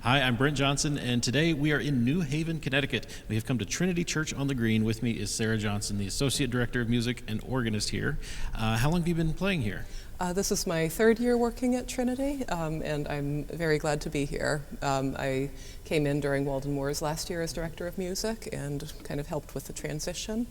Hi, I'm Brent Johnson, and today we are in New Haven, Connecticut. We have come to Trinity Church on the Green. With me is Sarah Johnson, the Associate Director of Music and organist here. How long have you been playing here? This is my third year working at Trinity, and I'm very glad to be here. I came in during Walden Moore's last year as Director of Music and kind of helped with the transition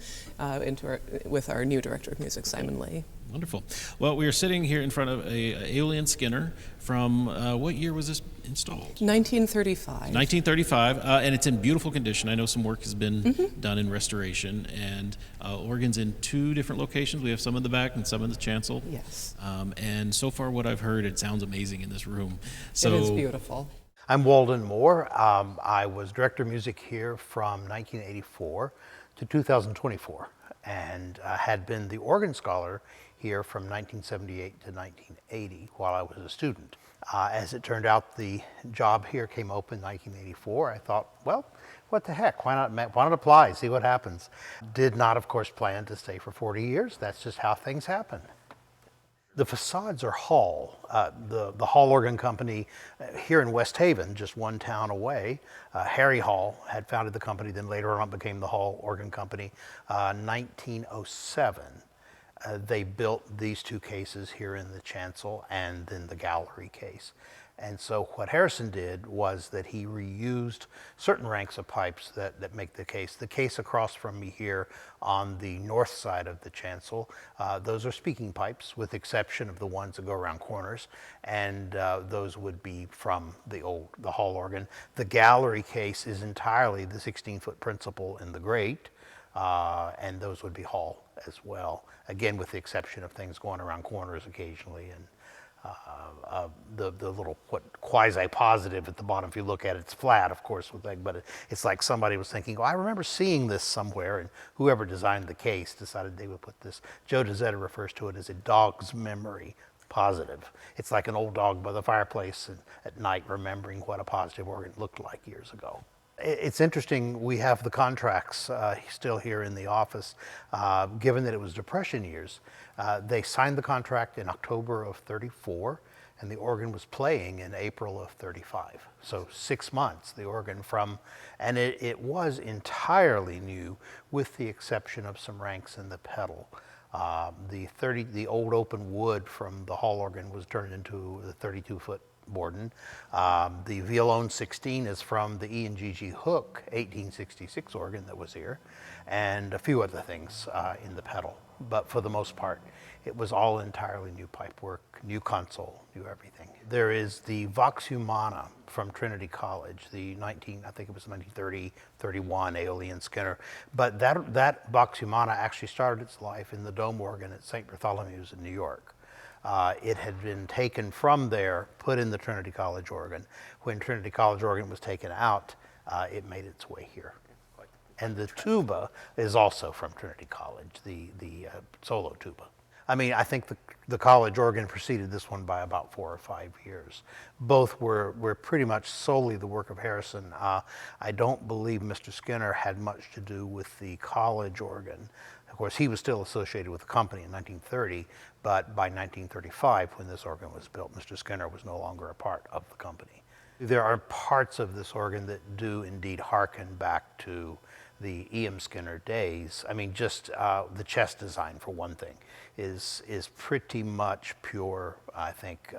with our new Director of Music, Simon Lee. Wonderful. Well, we are sitting here in front of a Aeolian-Skinner from, what year was this installed? 1935. 1935, and it's in beautiful condition. I know some work has been done in restoration, and organs in two different locations. We have some in the back and some in the chancel. Yes. And so far what I've heard, it sounds amazing in this room. So, it is beautiful. I'm Walden Moore. I was Director of Music here from 1984 to 2024, and had been the organ scholar here from 1978 to 1980 while I was a student. As it turned out, the job here came open in 1984. I thought, well, what the heck, why not apply, see what happens. Did not, of course, plan to stay for 40 years. That's just how things happen. The facades are Hall. The Hall Organ Company here in West Haven, just one town away. Harry Hall had founded the company, then later on became the Hall Organ Company, 1907. They built these two cases here in the chancel and then the gallery case. And so what Harrison did was that he reused certain ranks of pipes that make the case. The case across from me here on the north side of the chancel, those are speaking pipes with exception of the ones that go around corners, and those would be from the Hall organ. The gallery case is entirely the 16-foot principal in the grate, and those would be Hall as well, again with the exception of things going around corners occasionally, and the little quasi-positive at the bottom. If you look at it, it's flat, of course, but it's like somebody was thinking, oh, I remember seeing this somewhere, and whoever designed the case decided they would put this. Joe DeZetta refers to it as a dog's memory positive. It's like an old dog by the fireplace and at night remembering what a positive organ looked like years ago. It's interesting, we have the contracts still here in the office. Given that it was Depression years, they signed the contract in October of 34, and the organ was playing in April of 35. So 6 months, the organ and it was entirely new with the exception of some ranks in the pedal. The old open wood from the Hall organ was turned into the 32-foot Borden. The Violone 16 is from the E&GG Hook 1866 organ that was here, and a few other things in the pedal. But for the most part, it was all entirely new pipework, new console, new everything. There is the Vox Humana from Trinity College, I think it was 1930, 31 Aeolian-Skinner. But that Vox Humana actually started its life in the dome organ at St. Bartholomew's in New York. It had been taken from there, put in the Trinity College organ. When Trinity College organ was taken out, it made its way here. And the tuba is also from Trinity College, the solo tuba. I mean, I think the college organ preceded this one by about 4 or 5 years. Both were pretty much solely the work of Harrison. I don't believe Mr. Skinner had much to do with the college organ. Of course, he was still associated with the company in 1930, but by 1935, when this organ was built, Mr. Skinner was no longer a part of the company. There are parts of this organ that do indeed hearken back to the E.M. Skinner days. I mean, just the chest design, for one thing, is pretty much pure, I think,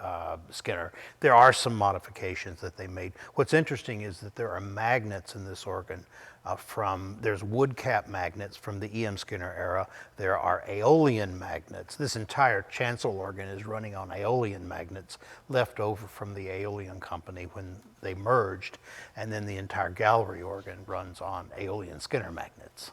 Skinner. There are some modifications that they made. What's interesting is that there are magnets in this organ there's wood cap magnets from the E.M. Skinner era. There are Aeolian magnets. This entire chancel organ is running on Aeolian magnets left over from the Aeolian company when they merged, and then the entire gallery organ runs on Aeolian-Skinner magnets.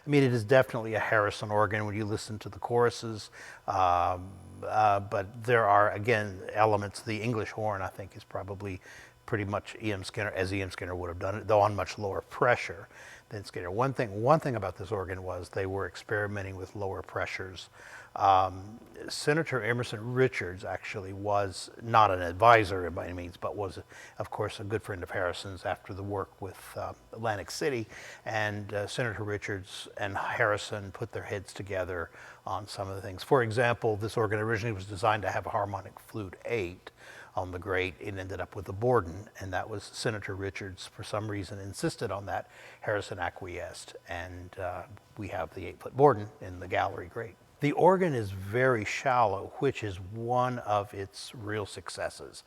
I mean, it is definitely a Harrison organ when you listen to the choruses, but there are, again, elements. The English horn, I think, is probably pretty much E.M. Skinner, as E.M. Skinner would have done it, though on much lower pressure than Skinner. One thing about this organ was they were experimenting with lower pressures. Senator Emerson Richards actually was not an advisor by any means, but was, of course, a good friend of Harrison's after the work with Atlantic City. And Senator Richards and Harrison put their heads together on some of the things. For example, this organ originally was designed to have a harmonic flute 8. on the grate. It ended up with the Borden, and that was Senator Richards, for some reason, insisted on that. Harrison acquiesced, and we have the 8-foot Borden in the gallery grate. The organ is very shallow, which is one of its real successes.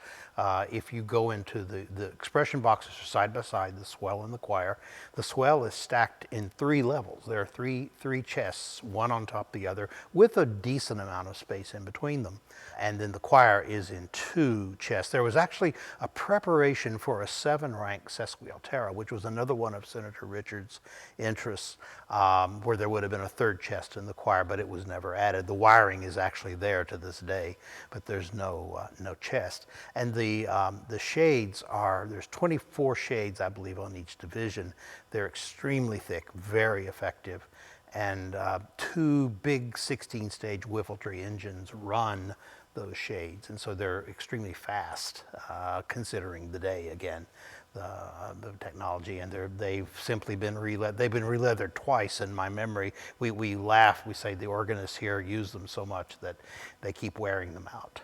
If you go into the expression boxes are side by side, the swell and the choir. The swell is stacked in 3 levels. There are three chests, one on top of the other, with a decent amount of space in between them. And then the choir is in 2 chests. There was actually a preparation for a 7-rank sesquialtera, which was another one of Senator Richards' interests, where there would have been a 3rd chest in the choir, but it was never added. The wiring is actually there to this day, but there's no chest. And the shades there's 24 shades, I believe, on each division. They're extremely thick, very effective. And 2 big 16-stage whiffletree engines run those shades, and so they're extremely fast, considering the day again, the technology. And they've simply been they've been re-leathered twice in my memory. We laugh, we say the organists here use them so much that they keep wearing them out.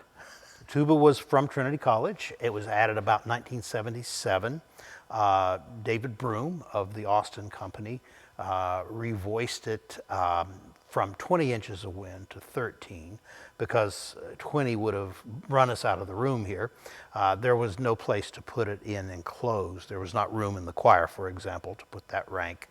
Tuba was from Trinity College. It was added about 1977. David Broom of the Austin Company revoiced it from 20 inches of wind to 13, because 20 would have run us out of the room here. There was no place to put it in enclosed. There was not room in the choir, for example, to put that rank,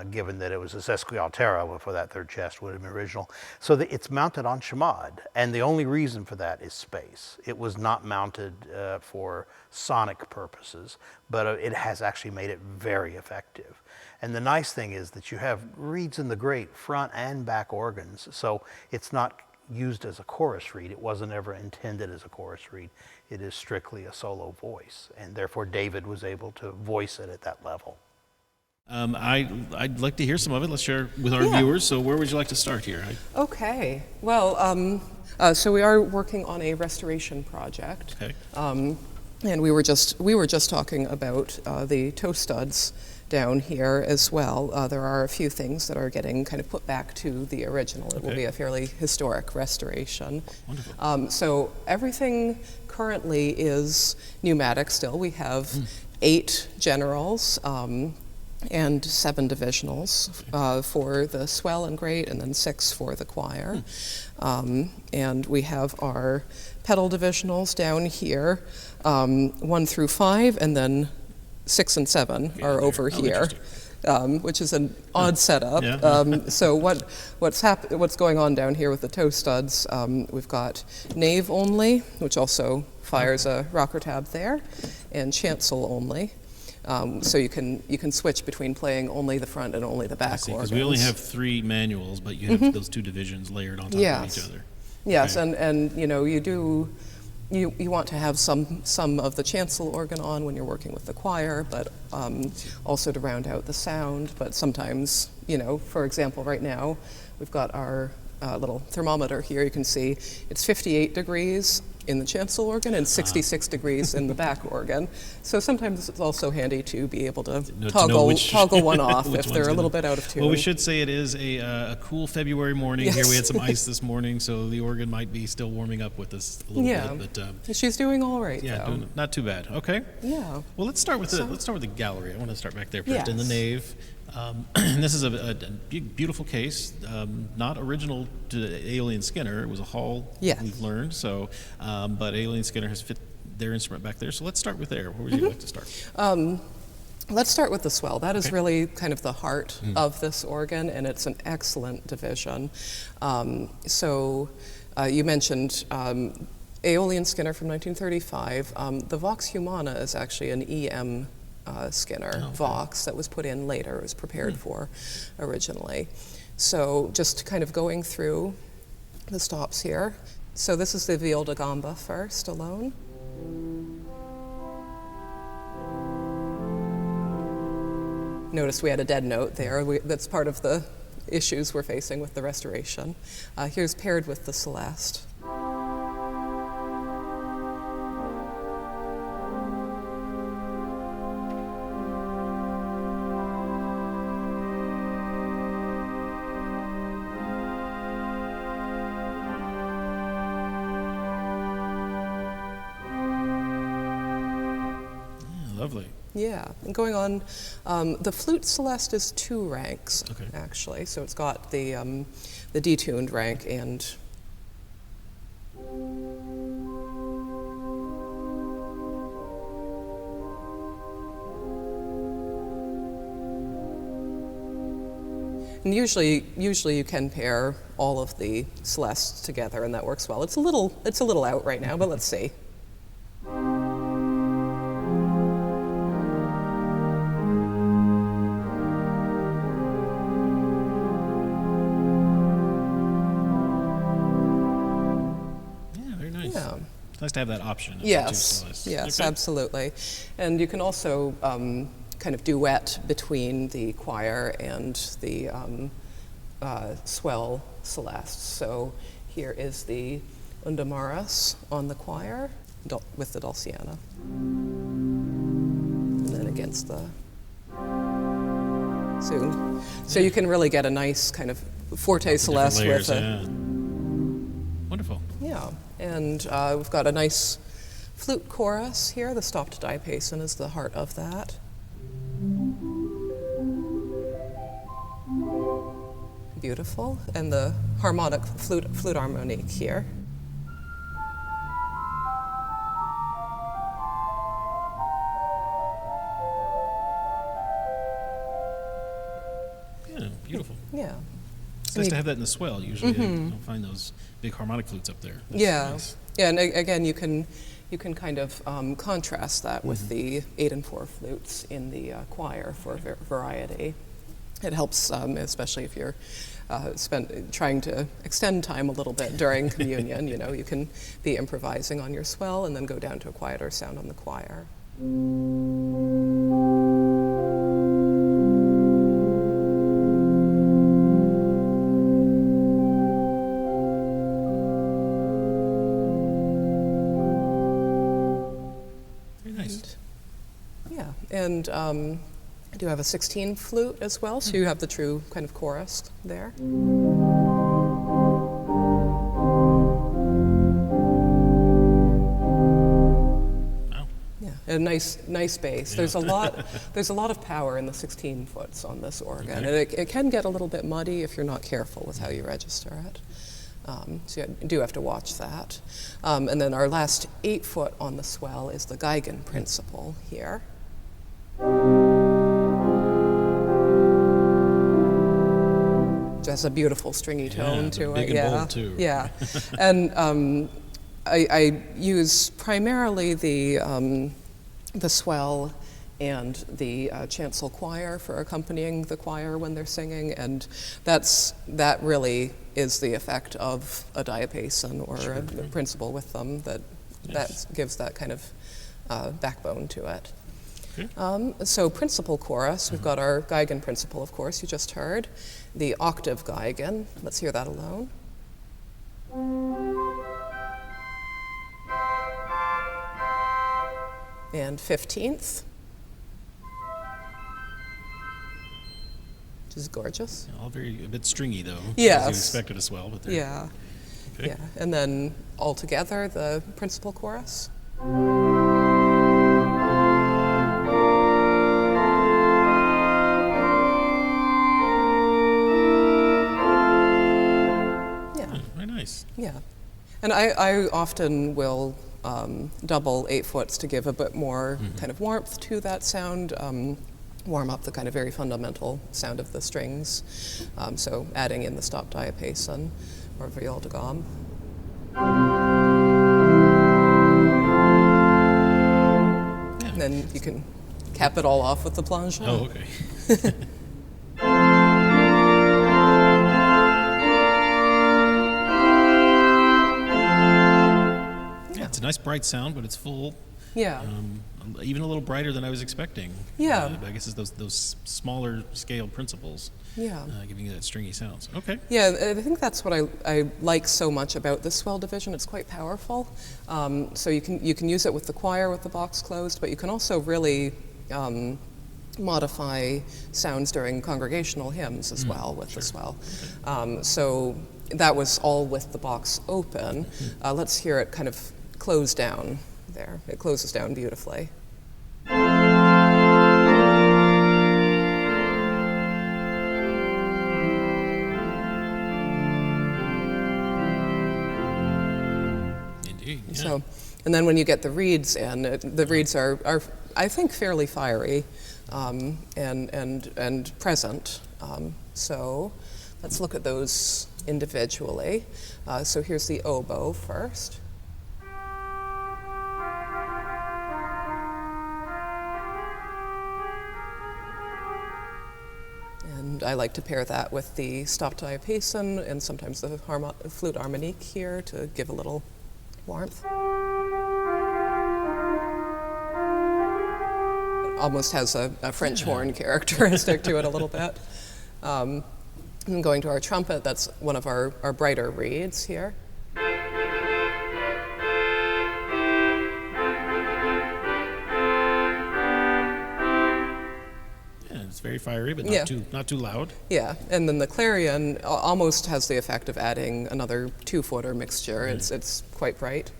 given that it was a sesquialtera for that 3rd chest would have been original. So it's mounted on chamade, and the only reason for that is space. It was not mounted for sonic purposes, but it has actually made it very effective. And the nice thing is that you have reeds in the grate, front and back organs, so it's not used as a chorus reed. It wasn't ever intended as a chorus reed. It is strictly a solo voice, and therefore David was able to voice it at that level. I'd like to hear some of it. Let's share with our viewers. So where would you like to start here? Okay. Well, so we are working on a restoration project. Okay. And we were just talking about the toe studs down here as well. There are a few things that are getting kind of put back to the original. It will be a fairly historic restoration. Wonderful. So everything currently is pneumatic still. We have 8 generals and 7 divisionals for the swell and grate, and then 6 for the choir. And we have our pedal divisionals down here, 1 through 5, and then 6 and 7 are over here, which is an odd setup. Yeah. So what's going on down here with the toe studs? We've got nave only, which also fires a rocker tab there, and chancel only. So you can switch between playing only the front and only the back organs. Because we only have 3 manuals, but you have those 2 divisions layered on top of each other. Yes, and you know, you want to have some of the chancel organ on when you're working with the choir, but also to round out the sound. But sometimes, you know, for example, right now we've got our little thermometer here. You can see it's 58 degrees in the chancel organ and 66 degrees in the back organ. So sometimes it's also handy to be able to toggle one off if they're a little bit out of tune. Well, we should say it is a cool February morning. Yes. Here we had some ice this morning, so the organ might be still warming up with us a little bit. But she's doing all right. Yeah, though. Not too bad. Okay. Yeah. Well, let's start with the gallery. I want to start back there first in the nave. This is a beautiful case, not original to Aeolian-Skinner. It was a hall, we've learned. So, but Aeolian-Skinner has fit their instrument back there. So let's start with there. Where would you like to start? Let's start with the swell. That is really kind of the heart of this organ, and it's an excellent division. So you mentioned Aeolian-Skinner from 1935. The Vox Humana is actually an EM Skinner Vox that was put in later. It was prepared for originally. So just kind of going through the stops here. So this is the viol da gamba first alone. Notice we had a dead note there. That's part of the issues we're facing with the restoration. Here's paired with the celeste. lovely. Yeah, and going on, the flute celeste is 2 ranks, Okay. actually. So it's got the detuned rank and usually you can pair all of the celestes together, and that works well. It's a little out right now, but let's see. It's nice to have that option. Yes, yes, okay. Absolutely. And you can also kind of duet between the choir and the swell celeste. So here is the Undamaris on the choir with the Dulciana. And then against the... So you can really get a nice kind of forte celeste layers, with a... Yeah. Wonderful. Yeah. And we've got a nice flute chorus here. The stopped diapason is the heart of that. Beautiful. And the harmonic flute harmonique here. Yeah, beautiful. Yeah. It's nice to have that in the swell. Usually you don't find those big harmonic flutes up there. That's nice. Yeah, and again, you can kind of contrast that with the 8 and 4 flutes in the choir for variety. It helps, especially if you're trying to extend time a little bit during communion. You know, you can be improvising on your swell and then go down to a quieter sound on the choir. And I do have a 16 flute as well, so you have the true kind of chorus there. Wow. Yeah, a nice bass. Yeah. There's a lot of power in the 16 foots on this organ, and it can get a little bit muddy if you're not careful with how you register it. So you do have to watch that. And then our last 8 foot on the swell is the Geigen principle here. It has a beautiful stringy tone to it. Big and bold too. Yeah, and I use primarily the swell and the chancel choir for accompanying the choir when they're singing, and that really is the effect of a diapason or a principle with them that gives that kind of backbone to it. Okay. So principal chorus, we've got our Geigen principle, of course, you just heard. The octave Geigen, let's hear that alone. And 15th, which is gorgeous. All a bit stringy though. Yes. As you expected as well, but yeah. Okay. Yeah, and then all together, the principal chorus. Yeah, and I often will double 8 foots to give a bit more kind of warmth to that sound, warm up the kind of very fundamental sound of the strings. So adding in the stop diapason or viol de gamme. Yeah. And then you can cap it all off with the plongeon. Oh, okay. It's a nice bright sound, but it's full. Yeah. Even a little brighter than I was expecting. Yeah. I guess it's those smaller scale principles. Yeah. Giving you that stringy sounds. Okay. Yeah, I think that's what I like so much about this swell division. It's quite powerful. So you can use it with the choir with the box closed, but you can also really modify sounds during congregational hymns as well with the swell. Okay. So that was all with the box open. Let's hear it kind of close down there. It closes down beautifully. So, and then when you get the reeds in, the reeds are I think fairly fiery and present. So let's look at those individually. So here's the oboe first. And I like to pair that with the stop diapason and sometimes the flute harmonique here to give a little warmth. It almost has a French horn characteristic to it a little bit. And going to our trumpet, that's one of our brighter reeds here. It's very fiery, but not too loud. Yeah, and then the clarion almost has the effect of adding another 2-footer mixture. Right. It's quite bright.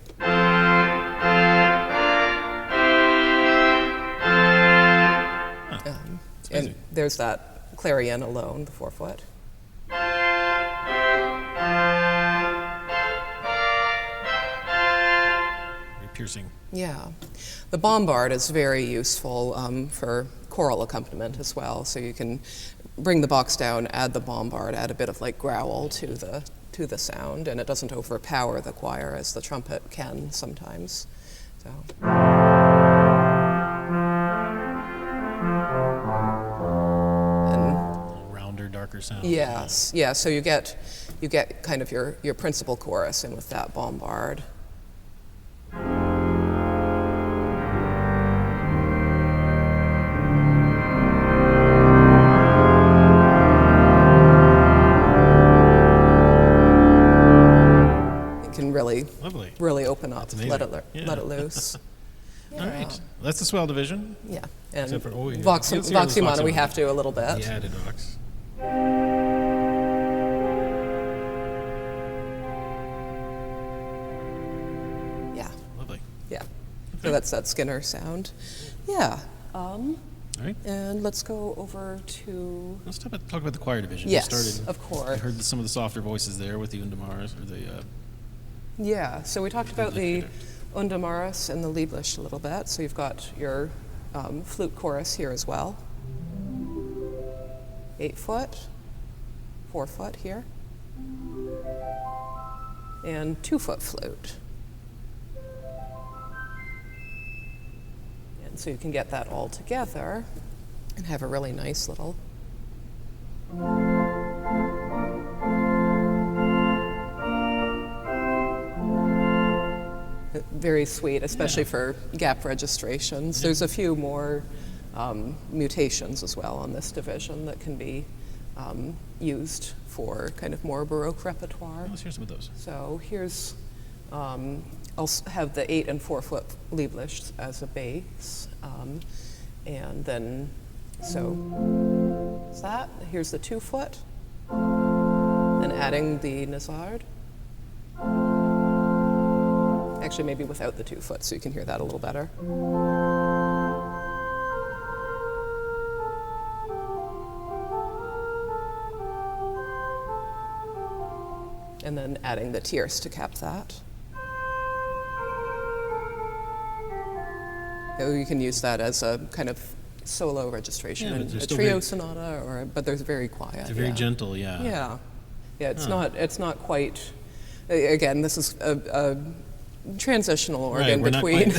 And there's that clarion alone, the 4-foot. Very piercing. Yeah. The bombard is very useful for choral accompaniment as well. So you can bring the box down, add the bombard, add a bit of like growl to the sound, and it doesn't overpower the choir as the trumpet can sometimes. So. Darker sound. Yes, yeah. So you get kind of your principal chorus in with that bombard. It can really open up, let it loose. All right, that's the swell division. Yeah, and Except for, vox humana we have to a little bit. The added vox. Yeah. Lovely. Yeah. So that's that Skinner sound. Yeah. All right. And let's go over to. Let's talk about the choir division. Yes, of course. I heard some of the softer voices there with the Undamaras or the. Yeah. So we talked about the Undamaras and the Lieblish a little bit. So you've got your flute chorus here as well. 8-foot, 4-foot here, and 2-foot flute. And so you can get that all together and have a really nice little. Very sweet, especially for gap registrations. There's a few more mutations as well on this division that can be used for kind of more Baroque repertoire. Let's hear some of those. So here's, I'll have the 8 and 4-foot Lieblish as a base. And then, so is that. Here's the 2-foot. And adding the Nazard. Actually, maybe without the 2-foot, so you can hear that a little better. And then adding the tierce to cap that. So you can use that as a kind of solo registration in a trio sonata, but they're very quiet. They're very gentle, Yeah, it's not quite. Again, this is a transitional organ between.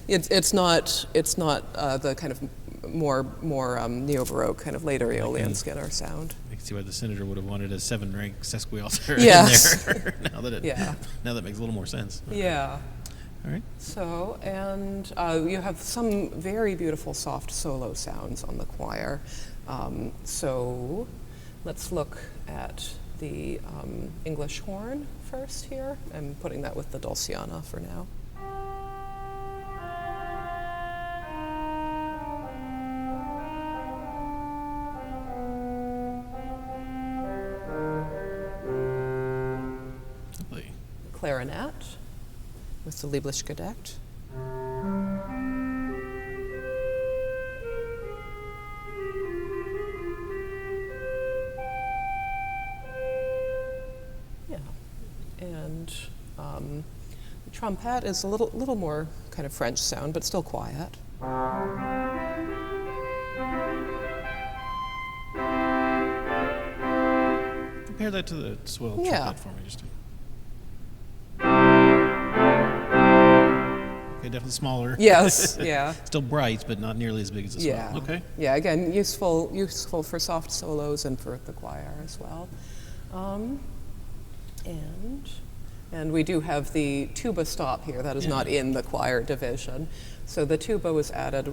it's not the kind of more neo-Baroque kind of later Aeolian-Skinner sound. I can see why the senator would have wanted a 7-rank sesquialter yes. in there. Now that makes a little more sense. Okay. Yeah. All right. So, and you have some very beautiful soft solo sounds on the choir. So let's look at the English horn first here. I'm putting that with the Dulciana for now. Lovely. Clarinet with the Lieblish gedeckt. Trumpet is a little more kind of French sound, but still quiet. Compare that to the swell trumpet for me, just to... Okay, definitely smaller. Yes, yeah. Still bright, but not nearly as big as the swell. Yeah. Okay. Yeah, again, useful for soft solos and for the choir as well. And we do have the tuba stop here. That is not in the choir division. So the tuba was added,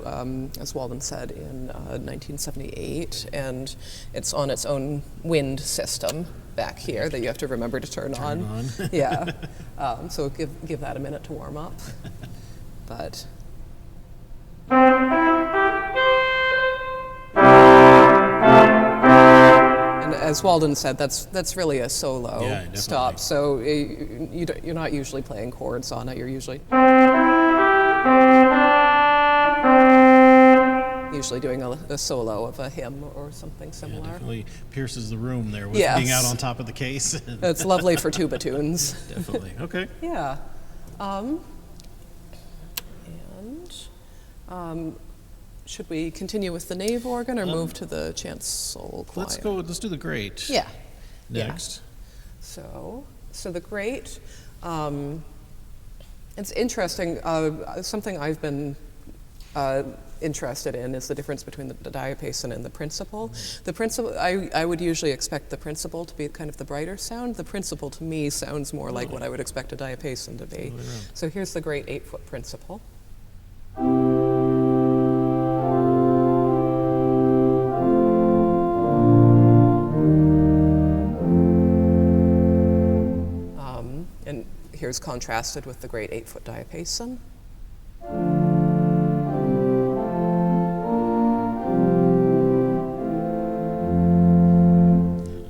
as Walden said, in 1978, and it's on its own wind system back here that you have to remember to turn on. Yeah. So give that a minute to warm up. But and as Walden said, that's really a solo stop. So you're not usually playing chords on it. You're usually doing a solo of a hymn or something similar. Yeah, definitely pierces the room there with being out on top of the case. It's lovely for tuba tunes. Definitely. Okay. Yeah. Should we continue with the nave organ or move to the chancel choir? Let's do the great. Yeah. Next. Yeah. So the great, it's interesting. Something I've been interested in is the difference between the diapason and the principal. The principal, I would usually expect the principal to be kind of the brighter sound. The principal to me sounds more like what I would expect a diapason to be. So here's the great 8-foot principal. And here's contrasted with the great 8-foot diapason.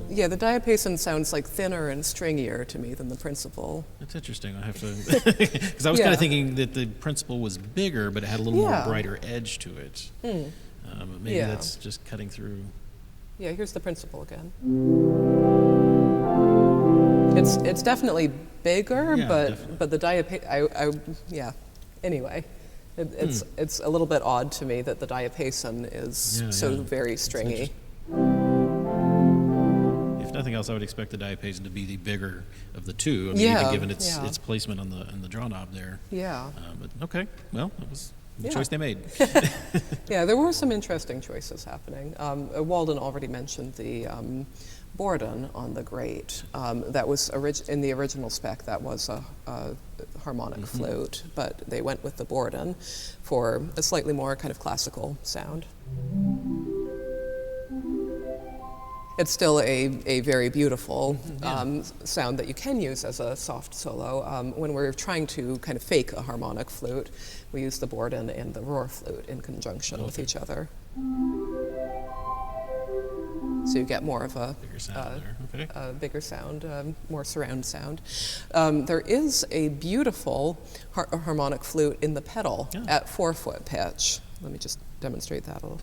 Yeah, the diapason sounds like thinner and stringier to me than the principal. That's interesting. I have to, because I was kind of thinking that the principal was bigger, but it had a little more brighter edge to it. But maybe that's just cutting through. Yeah, here's the principal again. It's definitely bigger, but the diapason, Anyway, it's a little bit odd to me that the diapason is so very stringy. Nothing else, I would expect the diapason to be the bigger of the two. I mean, even given its placement on the draw knob there. Yeah. But okay, well, that was the choice they made. Yeah, there were some interesting choices happening. Walden already mentioned the Borden on the great. That was in the original spec. That was a harmonic flute, but they went with the Borden for a slightly more kind of classical sound. It's still a very beautiful sound that you can use as a soft solo. When we're trying to kind of fake a harmonic flute, we use the Borden and the roar flute in conjunction with each other. So you get more of a bigger sound, more surround sound. There is a beautiful harmonic flute in the pedal at 4-foot pitch. Let me just demonstrate that a little.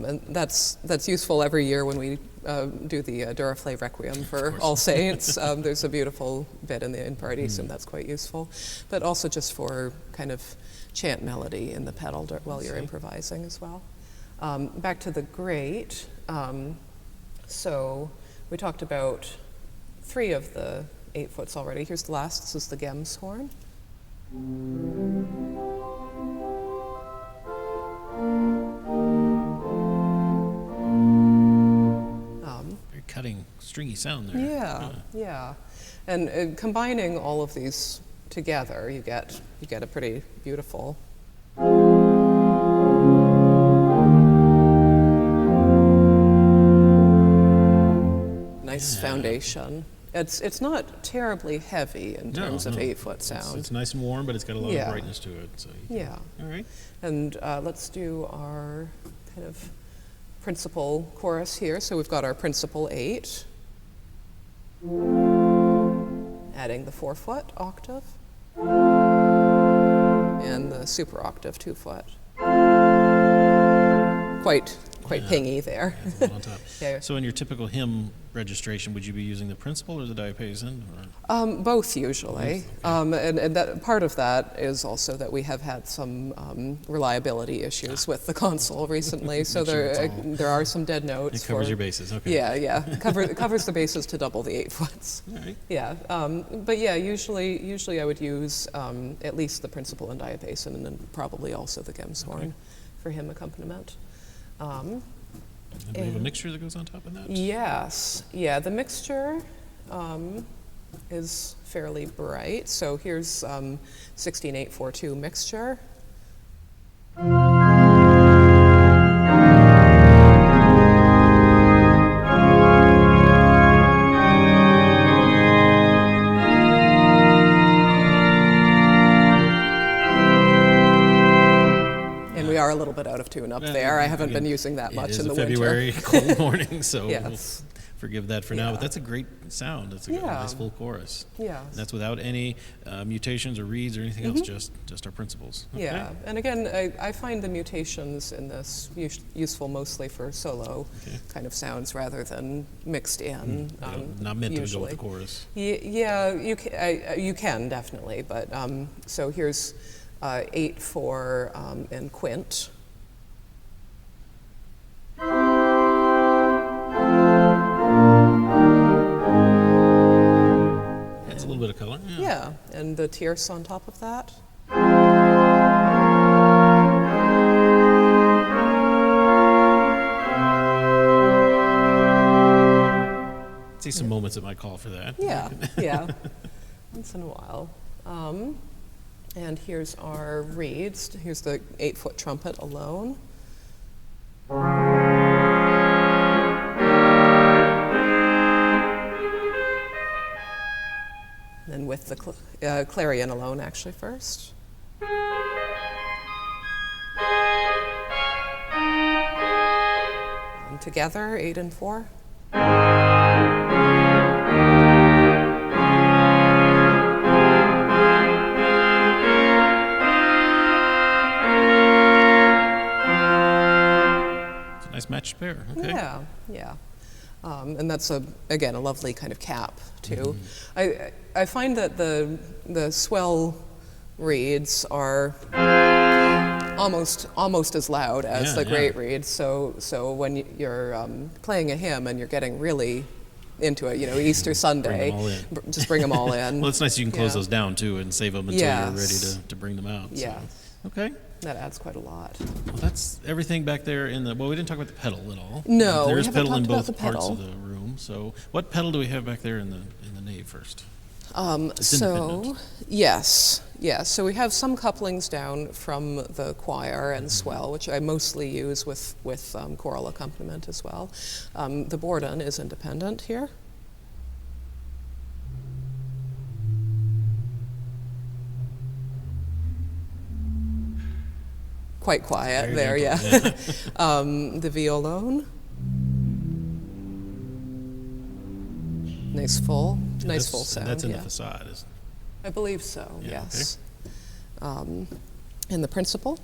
And that's useful every year when we do the Duraflay Requiem for All Saints. There's a beautiful bit in the in parties, and that's quite useful. But also just for kind of chant melody in the pedal while you're improvising as well. Back to the great. So we talked about 3 of the 8-foots already. Here's the last. This is the Gems horn. Cutting, stringy sound there. Yeah. And combining all of these together, you get a pretty beautiful. Nice foundation. It's not terribly heavy in terms of 8-foot sound. It's nice and warm, but it's got a lot of brightness to it. So all right. And let's do our kind of principal chorus here. So we've got our principal 8, adding the 4-foot octave, and the super octave 2-foot. quite pingy there. Yeah, on top. Yeah. So in your typical hymn registration, would you be using the principal or the diapason? Both usually, and that part of that is also that we have had some reliability issues with the console recently, so there are some dead notes. It covers your bases, okay. Yeah, covers the bases to double the 8-foots. All right. Yeah, but yeah, usually I would use at least the principal and diapason, and then probably also the gemshorn for hymn accompaniment. And do we have a mixture that goes on top of that? Yes, yeah, the mixture is fairly bright. So here's 16842 mixture. We are a little bit out of tune up there. I haven't been using that much in the winter. It is a February cold morning, so yes. we'll forgive that for now. But that's a great sound. It's a nice full chorus. Yeah. And that's without any mutations or reeds or anything else, just our principals. Okay. Yeah, and again, I find the mutations in this useful mostly for solo kind of sounds rather than mixed in. Not meant usually. to go with the chorus. Yeah, you can definitely, but so here's 8/4 in quint. Adds a little bit of color. Yeah, and the tierce on top of that. See some moments that might call for that. Yeah, once in a while. And here's our reeds. Here's the 8-foot trumpet alone. And with the clarion alone, actually, first. And together, 8 and 4. Nice matched pair. Okay. Yeah. And that's again a lovely kind of cap too. I find that the swell reeds are almost as loud as the great reeds. So when you're playing a hymn and you're getting really into it, Easter Sunday, just bring them all in. Well, it's nice you can close those down too and save them until you're ready to bring them out. Yeah. So. Okay. That adds quite a lot. Well, that's everything back there in the. Well, we didn't talk about the pedal at all. No, there is we haven't pedal in talked about both the parts pedal. of the room. So, what pedal do we have back there in the nave first? So yes. So we have some couplings down from the choir and swell, which I mostly use with choral accompaniment as well. The Walden is independent here. Quite quiet there, yeah. The violone. Nice full sound. That's in the facade, isn't it? I believe so, Yeah, yes. And the principal.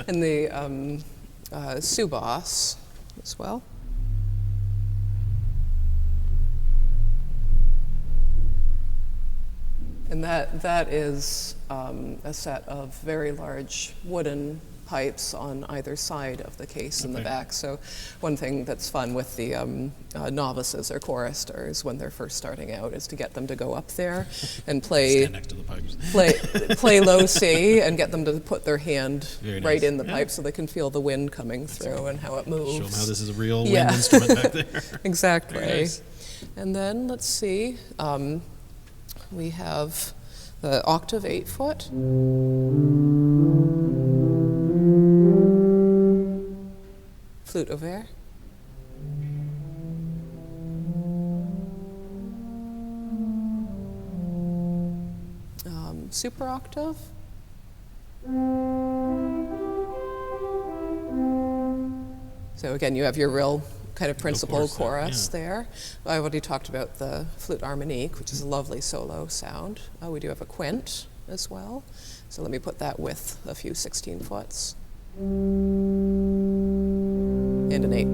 And the subos as well. And that is a set of very large wooden pipes on either side of the case in the back. So one thing that's fun with the novices or choristers when they're first starting out is to get them to go up there and play Stand next to the pipes. play low C and get them to put their hand right in the Yeah. pipe so they can feel the wind coming through and how it moves. Show them how this is a real wind instrument back there. Exactly. Very nice. And then let's see, we have the octave 8-foot. Flute au verre. Super octave. So again, you have your real kind of principal chorus, chorus there. I already talked about the flute harmonique, which is a lovely solo sound. We do have a quint as well. So let me put that with a few 16-foots. And an 8.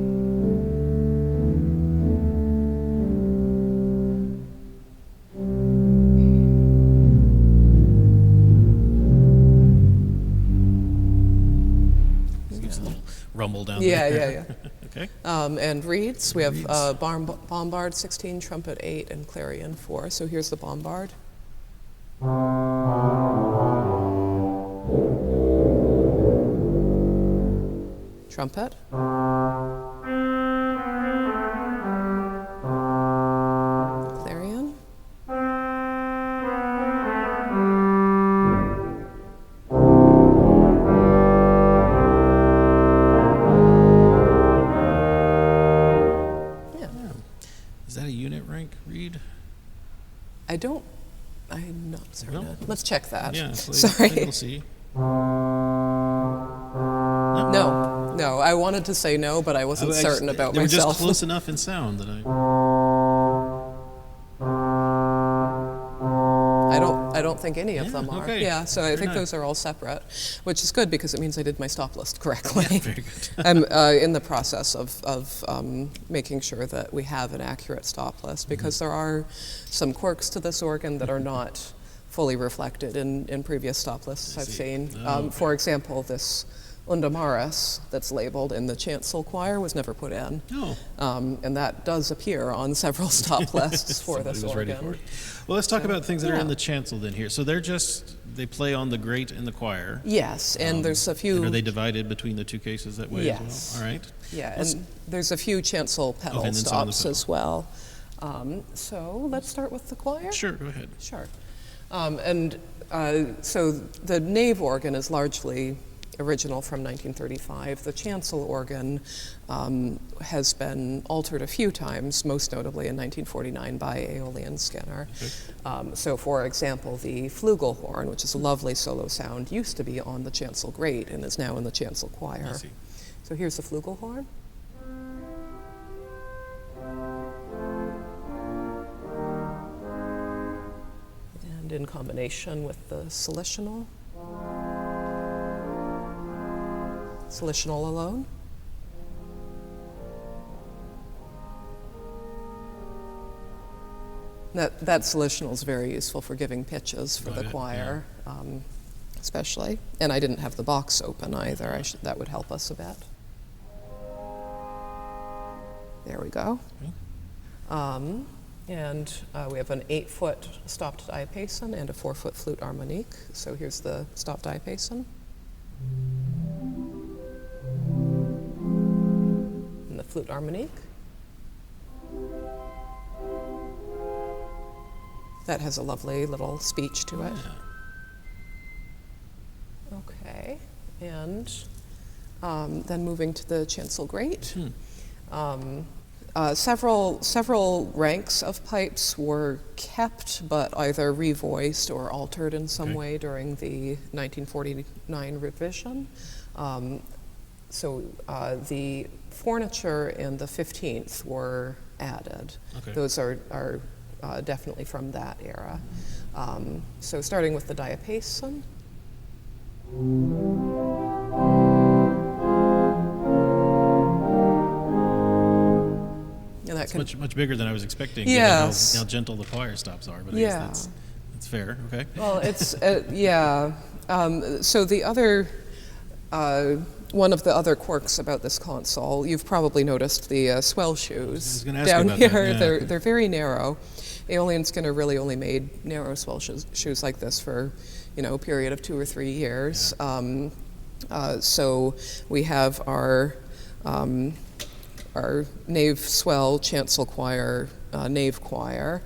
Rumble down there. Yeah. Okay. And reeds, we have bombard 16, trumpet 8, and clarion 4. So here's the bombard. Trumpet. Clarion. Is that a unit rank reed? I'm not certain. No? Let's check that. Yeah, so sorry. we'll see. No, I wanted to say no, but I wasn't certain about they myself. They were just close enough in sound that I don't think any of them are. Okay. Yeah, so I think those are all separate, which is good because it means I did my stop list correctly. Yeah, very good. I'm in the process of making sure that we have an accurate stop list because there are some quirks to this organ that are not fully reflected in previous stop lists I've seen. For example, this Undamaris that's labeled in the chancel choir was never put in. Oh. And that does appear on several stop lists for this was organ. ready for it. Well, let's talk about things that are in the chancel then here. So they play on the grate and the choir. Yes, and there's a few... And are they divided between the two cases that way as well? All right. Yeah, and there's a few chancel pedal stops as well. So let's start with the choir. Sure, go ahead. Sure. So the nave organ is largely original from 1935. The chancel organ has been altered a few times, most notably in 1949 by Aeolian-Skinner. Okay. So for example, the flugelhorn, which is a lovely solo sound, used to be on the chancel grate and is now in the chancel choir. I see. So here's the flugelhorn. And in combination with the solitional. Solitional alone. That solitional is very useful for giving pitches for the choir, especially. And I didn't have the box open either. That would help us a bit. There we go. Okay. And we have an 8-foot stopped diapason and a 4-foot flute harmonique. So here's the stopped diapason. And the flute harmonique. That has a lovely little speech to it. Okay, and then moving to the chancel grate. Several ranks of pipes were kept, but either revoiced or altered in some way during the 1949 revision. So the forniture and the 15th were added. Okay. Those are definitely from that era. So starting with the diapason. And that's much bigger than I was expecting. Yes. Given how gentle the choir stops are, but I guess that's fair. Okay. Well, it's so the other one of the other quirks about this console, you've probably noticed the swell shoes down here. Yeah. They're very narrow. Aeolian-Skinner really only made narrow swell shoes like this for, a period of 2 or 3 years. Yeah. So we have our nave swell, chancel choir, nave choir.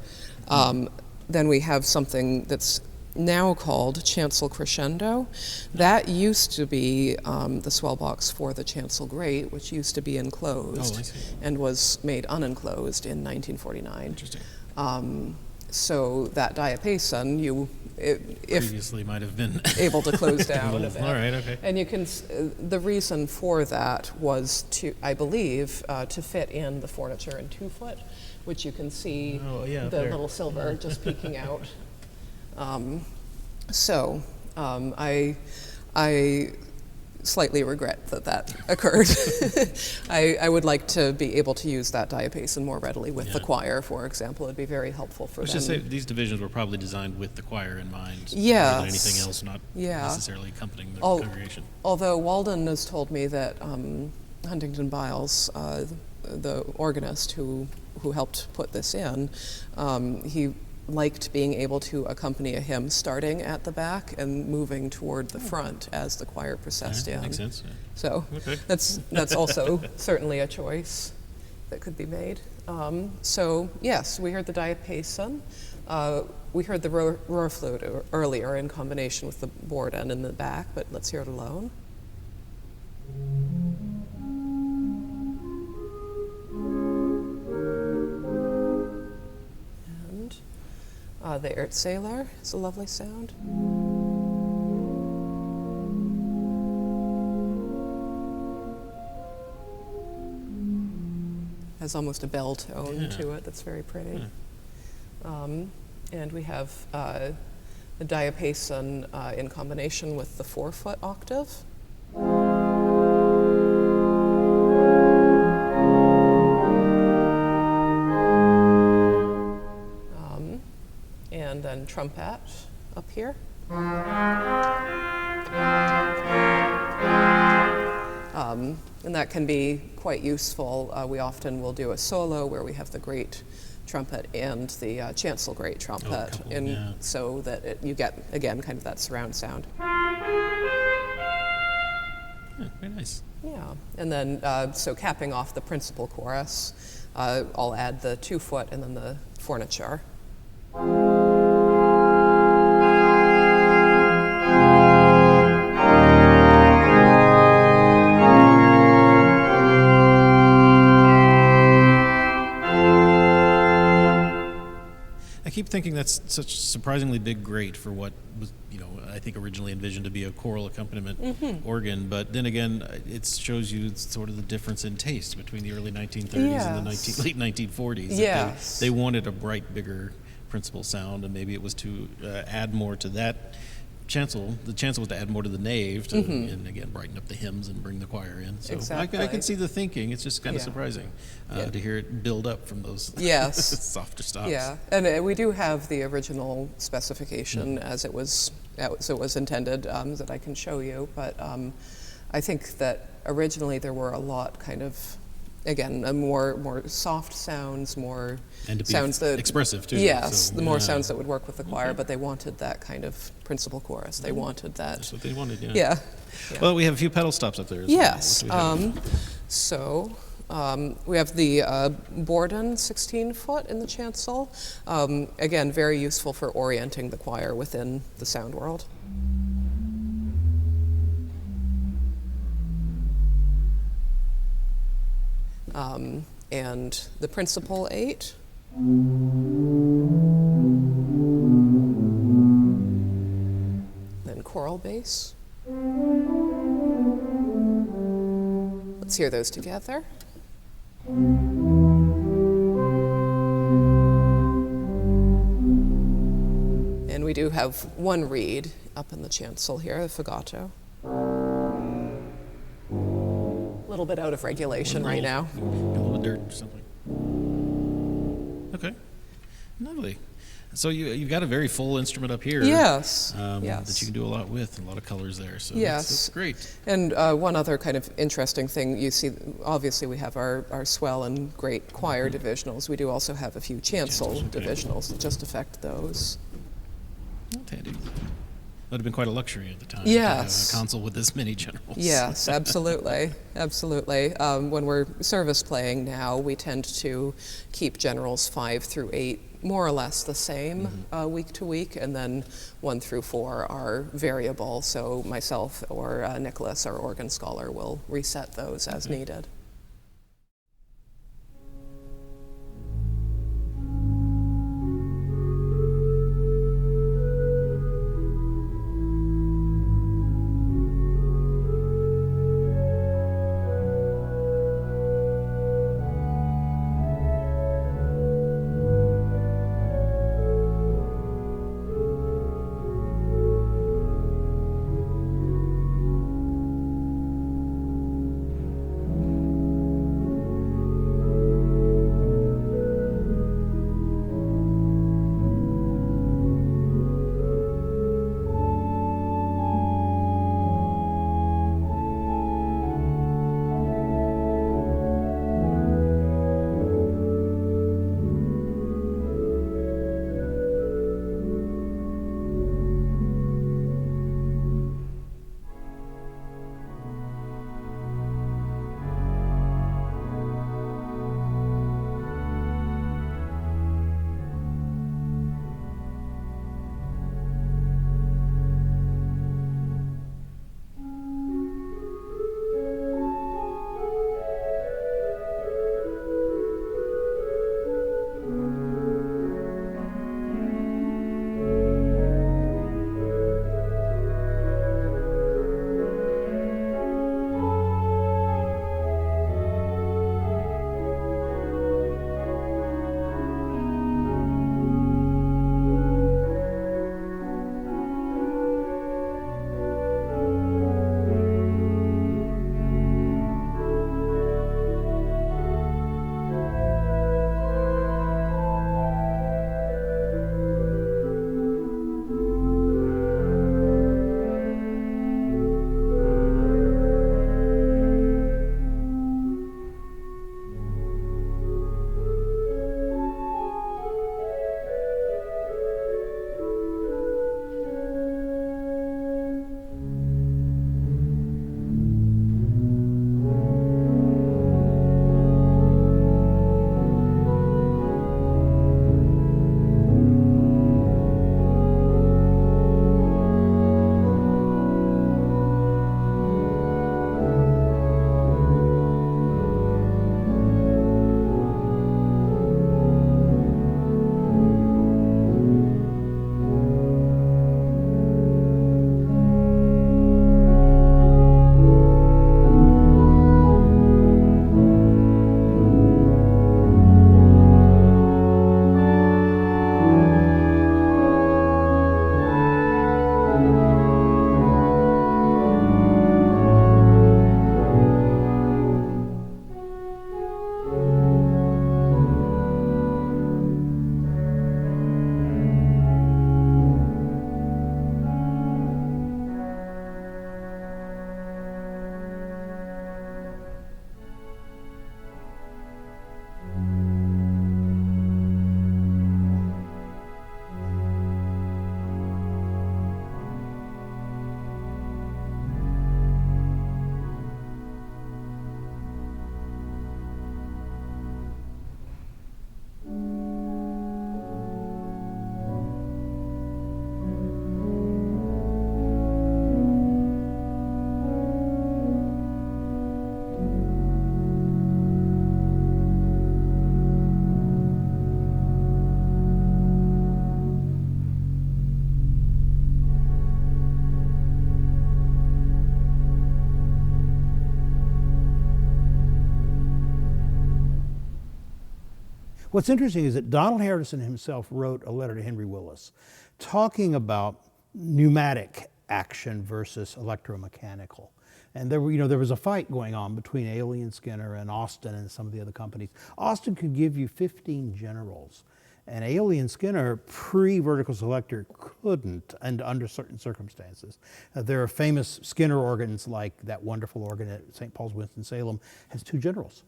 Then we have something that's now called chancel crescendo. That used to be the swell box for the chancel grate, which used to be enclosed and was made unenclosed in 1949. Interesting. So that diapason, previously might have been able to close down a bit. All right, okay. And you can, the reason for that was to, I believe, to fit in the furniture in 2 foot, which you can see the little silver just peeking out. I slightly regret that occurred. I would like to be able to use that diapason more readily with the choir, for example. It'd be very helpful for them. Let's just say these divisions were probably designed with the choir in mind, yes, more than anything else, not necessarily accompanying the congregation. Although Walden has told me that Huntington Biles, the organist who helped put this in, he liked being able to accompany a hymn starting at the back and moving toward the front as the choir processed in. Makes sense. Yeah. So that's also certainly a choice that could be made. So yes, we heard the diapason. We heard the roar flute earlier in combination with the Borden in the back, but let's hear it alone. The Erzähler is a lovely sound. Has almost a bell tone to it that's very pretty. And we have the diapason in combination with the 4 foot octave. And then trumpet up here. And that can be quite useful. We often will do a solo where we have the great trumpet and the chancel great trumpet, so that you get, again, kind of that surround sound. Yeah, very nice. Yeah, and then, so capping off the principal chorus, I'll add the 2 foot and then the furniture. I keep thinking that's such surprisingly big grate for what was, I think originally envisioned to be a choral accompaniment organ, but then again, it shows you sort of the difference in taste between the early 1930s and the late 1940s. Yes. They wanted a bright, bigger principal sound, and maybe it was to add more to that chancel. The chancel was to add more to the nave to, and again, brighten up the hymns and bring the choir in. So exactly. I can see the thinking. It's just kind of surprising to hear it build up from those softer stops. Yeah, and we do have the original specification as it was intended that I can show you, but I think that originally there were a lot kind of, again, more soft sounds, more and to be sounds that expressive too. Yes, the more sounds that would work with the choir, but they wanted that kind of principal chorus. They wanted that. That's what they wanted. Yeah. Well, we have a few pedal stops up there. Yes. So we have the Borden 16 foot in the chancel. Again, very useful for orienting the choir within the sound world. And the principal 8. Then choral bass. Let's hear those together. And we do have one reed up in the chancel here, the fugato. A little bit out of regulation right now. A little dirt or something. Okay, lovely. So you've got a very full instrument up here. Yes. That you can do a lot with, and a lot of colors there. So that's great. And one other kind of interesting thing you see, obviously we have our swell and great choir divisionals. We do also have a few chancel divisionals that just affect those. That's handy. That would have been quite a luxury at the time. Yes. To have a console with this many generals. Yes, absolutely, absolutely. When we're service playing now, we tend to keep generals 5 through 8 more or less the same week to week, and then 1 through 4 are variable. So myself or Nicholas, our organ scholar, will reset those as needed. What's interesting is that Donald Harrison himself wrote a letter to Henry Willis talking about pneumatic action versus electromechanical. And there was a fight going on between Aeolian-Skinner and Austin and some of the other companies. Austin could give you 15 generals, and Aeolian-Skinner, pre-vertical selector, couldn't, and under certain circumstances. There are famous Skinner organs, like that wonderful organ at St. Paul's, Winston-Salem, has 2 generals.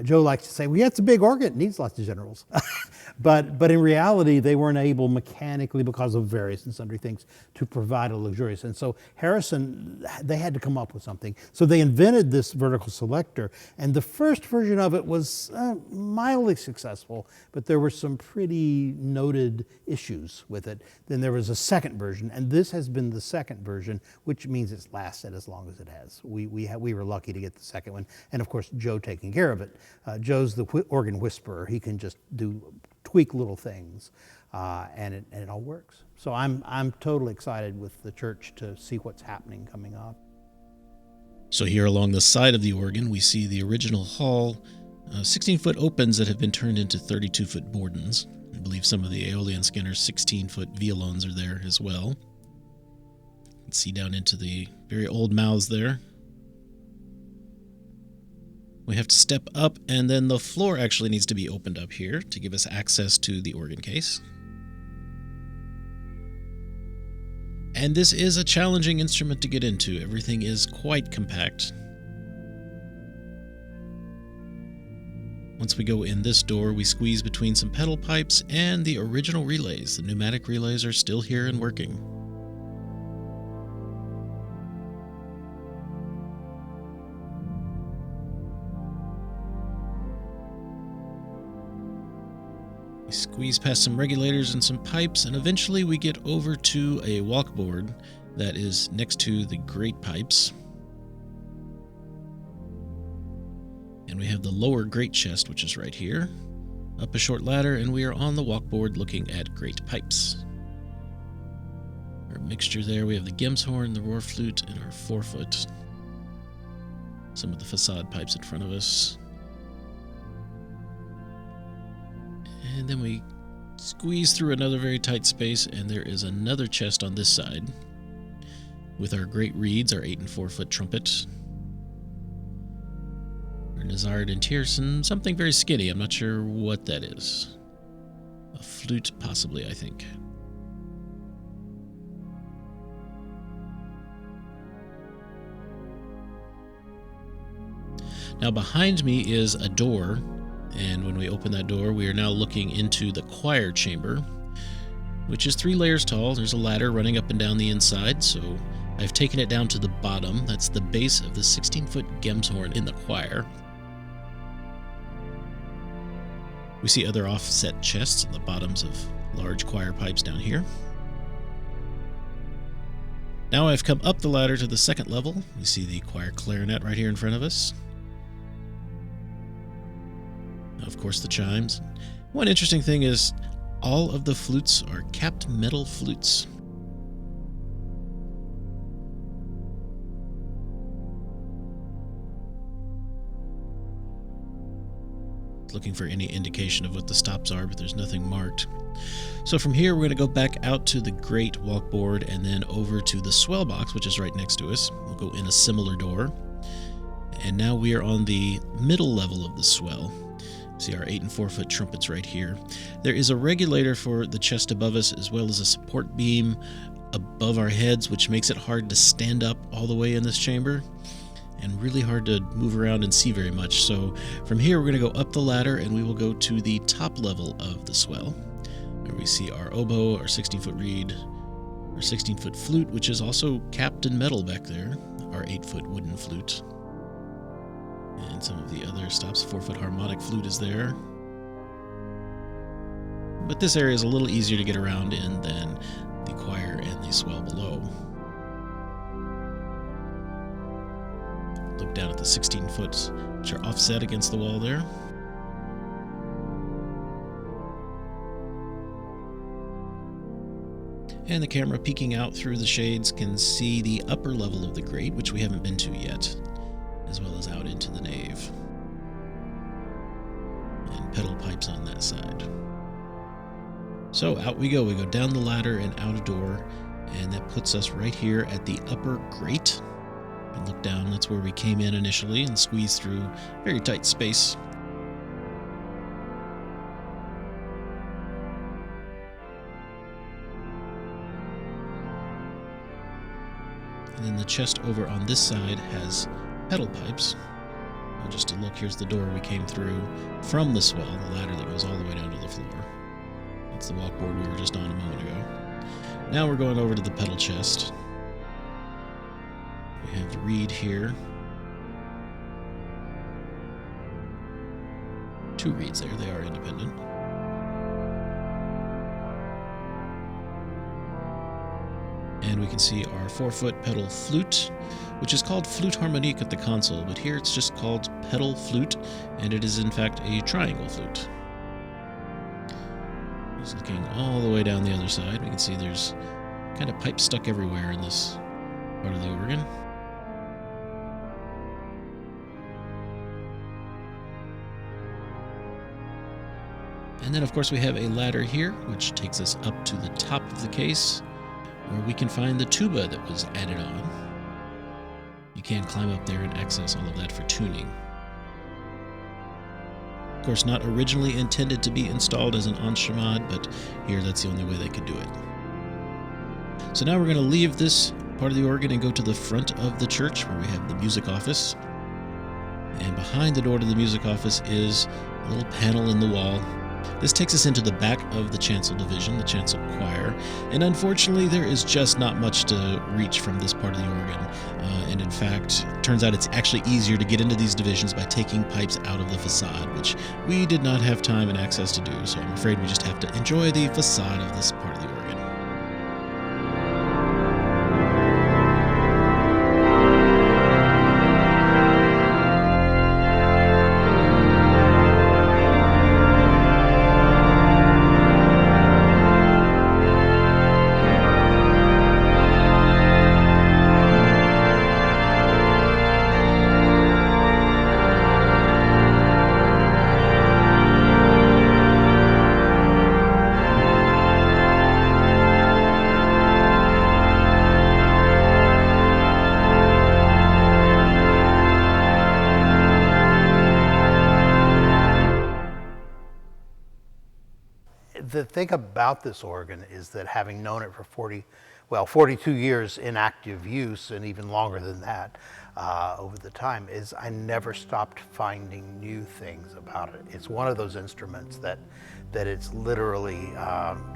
Joe likes to say, well, yeah, it's a big organ, it needs lots of generals. but in reality, they weren't able mechanically, because of various and sundry things, to provide a luxurious. And so Harrison, they had to come up with something. So they invented this vertical selector, and the first version of it was mildly successful, but there were some pretty noted issues with it. Then there was a second version, and this has been the second version, which means it's lasted as long as it has. We were lucky to get the second one, and of course, Joe taking care of it. Joe's the organ whisperer. He can just tweak little things, and it all works. So I'm totally excited with the church to see what's happening coming up. So here along the side of the organ, we see the original hall, 16-foot opens that have been turned into 32-foot bourdons. I believe some of the Aeolian-Skinner 16-foot violons are there as well. You can see down into the very old mouths there. We have to step up, and then the floor actually needs to be opened up here to give us access to the organ case. And this is a challenging instrument to get into. Everything is quite compact. Once we go in this door, we squeeze between some pedal pipes and the original relays. The pneumatic relays are still here and working. We squeeze past some regulators and some pipes, and eventually we get over to a walkboard that is next to the grate pipes. And we have the lower grate chest, which is right here. Up a short ladder, and we are on the walkboard looking at grate pipes. Our mixture there, we have the Gem's horn, the roar flute, and our 4-foot. Some of the facade pipes in front of us. And then we squeeze through another very tight space, and there is another chest on this side with our great reeds, our 8 and 4-foot trumpet, our Nazard and Tierson, something very skinny. I'm not sure what that is. A flute, possibly, I think. Now behind me is a door, and when we open that door, we are now looking into the choir chamber, which is 3 layers tall. There's a ladder running up and down the inside, so I've taken it down to the bottom. That's the base of the 16-foot Gem's horn in the choir. We see other offset chests in the bottoms of large choir pipes down here. Now I've come up the ladder to the second level. We see the choir clarinet right here in front of us. Of course, the chimes. One interesting thing is all of the flutes are capped metal flutes. Looking for any indication of what the stops are, but there's nothing marked. So from here, we're going to go back out to the great walkboard and then over to the swell box, which is right next to us. We'll go in a similar door. And now we are on the middle level of the swell. See our 8 and 4-foot trumpets right here. There is a regulator for the chest above us, as well as a support beam above our heads, which makes it hard to stand up all the way in this chamber and really hard to move around and see very much. So from here, we're going to go up the ladder, and we will go to the top level of the swell, where we see our oboe, our 16-foot reed, our 16-foot flute, which is also capped in metal back there, our 8-foot wooden flute, and some of the other stops. 4-foot harmonic flute is there. But this area is a little easier to get around in than the choir and the swell below. Look down at the 16-foots, which are offset against the wall there. And the camera peeking out through the shades can see the upper level of the grate, which we haven't been to yet, as well as out into the nave. and pedal pipes on that side. So out we go. We go down the ladder and out a door, and that puts us right here at the upper grate. And look down, that's where we came in initially and squeezed through very tight space. And then the chest over on this side has pedal pipes. Well, just to look, here's the door we came through from the swell, the ladder that goes all the way down to the floor. That's the walkboard we were just on a moment ago. Now we're going over to the pedal chest. We have the reed here. 2 reeds there, they are independent. And we can see our 4-foot pedal flute, which is called flute harmonique at the console, but here it's just called pedal flute, and it is in fact a triangle flute. Just looking all the way down the other side, we can see there's kind of pipes stuck everywhere in this part of the organ. And then of course we have a ladder here, which takes us up to the top of the case, where we can find the tuba that was added on. You can climb up there and access all of that for tuning. Of course, not originally intended to be installed as an enchimade, but here that's the only way they could do it. So now we're going to leave this part of the organ and go to the front of the church where we have the music office. And behind the door to the music office is a little panel in the wall. This takes us into the back of the chancel division, the chancel choir, and unfortunately there is just not much to reach from this part of the organ. And in fact, it turns out it's actually easier to get into these divisions by taking pipes out of the facade, which we did not have time and access to do, so I'm afraid we just have to enjoy the facade of this part of the organ. The thing about this organ is that having known it for 42 years in active use, and even longer than that over the time, is I never stopped finding new things about it. It's one of those instruments that it's literally,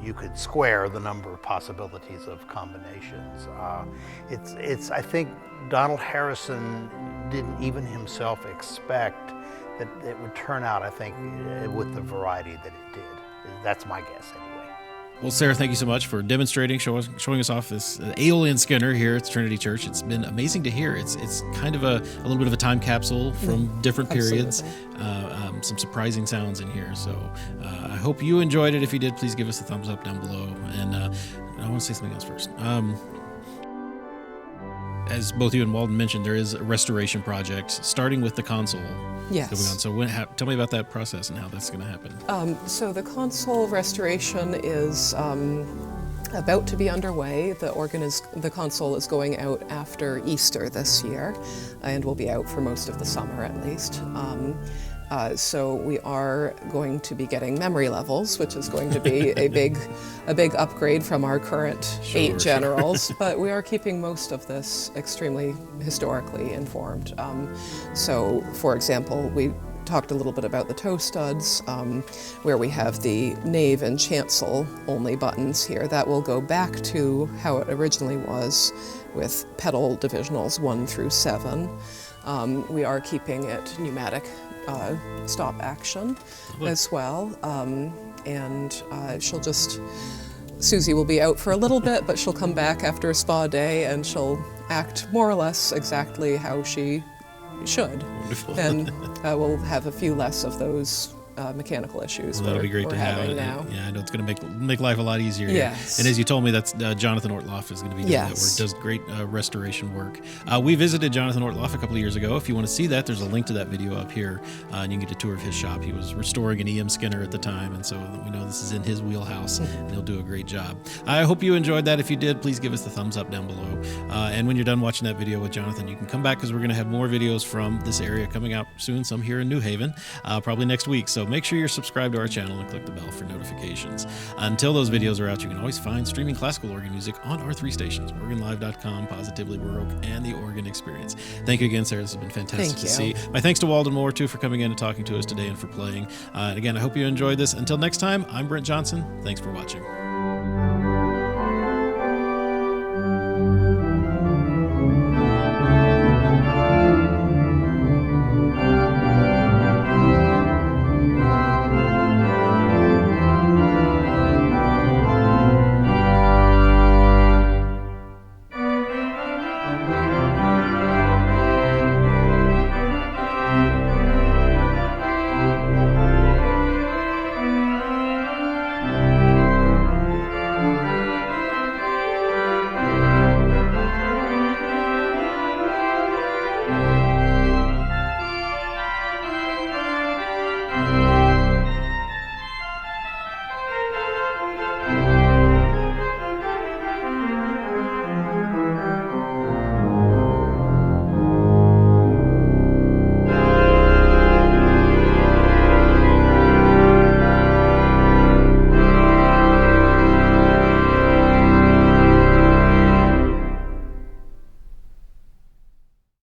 you could square the number of possibilities of combinations. I think Donald Harrison didn't even himself expect that it would turn out, I think, with the variety that it did. That's my guess, anyway. Well, Sarah, thank you so much for demonstrating, showing us off this Aeolian-Skinner here at Trinity Church. It's been amazing to hear. It's kind of a little bit of a time capsule from different periods. Some surprising sounds in here. So I hope you enjoyed it. If you did, please give us a thumbs up down below. And I want to say something else first. As both you and Walden mentioned, there is a restoration project starting with the console. Yes. Going on. So tell me about that process and how that's going to happen. So the console restoration is about to be underway. The console is going out after Easter this year, and will be out for most of the summer at least. So we are going to be getting memory levels, which is going to be a big upgrade from our current 8 generals. But we are keeping most of this extremely historically informed. So, for example, we talked a little bit about the toe studs, where we have the nave and chancel only buttons here. That will go back to how it originally was with pedal divisionals 1 through 7. We are keeping it pneumatic stop action as well, and Susie will be out for a little bit, but she'll come back after a spa day and she'll act more or less exactly how she should. Wonderful. And we'll have a few less of those mechanical issues That'll be great we're to have. having now. Yeah, I know it's going to make life a lot easier. Yes. And as you told me, that's Jonathan Ortloff is going to be doing that work. Does great restoration work. We visited Jonathan Ortloff a couple of years ago. If you want to see that, there's a link to that video up here, and you can get a tour of his shop. He was restoring an Skinner at the time, and so we know this is in his wheelhouse, and he'll do a great job. I hope you enjoyed that. If you did, please give us the thumbs up down below. And when you're done watching that video with Jonathan, you can come back because we're going to have more videos from this area coming out soon, some here in New Haven, probably next week. So make sure you're subscribed to our channel and click the bell for notifications. Until those videos are out, you can always find streaming classical organ music on our 3 stations, OrganLive.com, Positively Baroque, and The Organ Experience. Thank you again, Sarah. This has been fantastic to see. My thanks to Walden Moore, too, for coming in and talking to us today and for playing. And again, I hope you enjoyed this. Until next time, I'm Brent Johnson. Thanks for watching.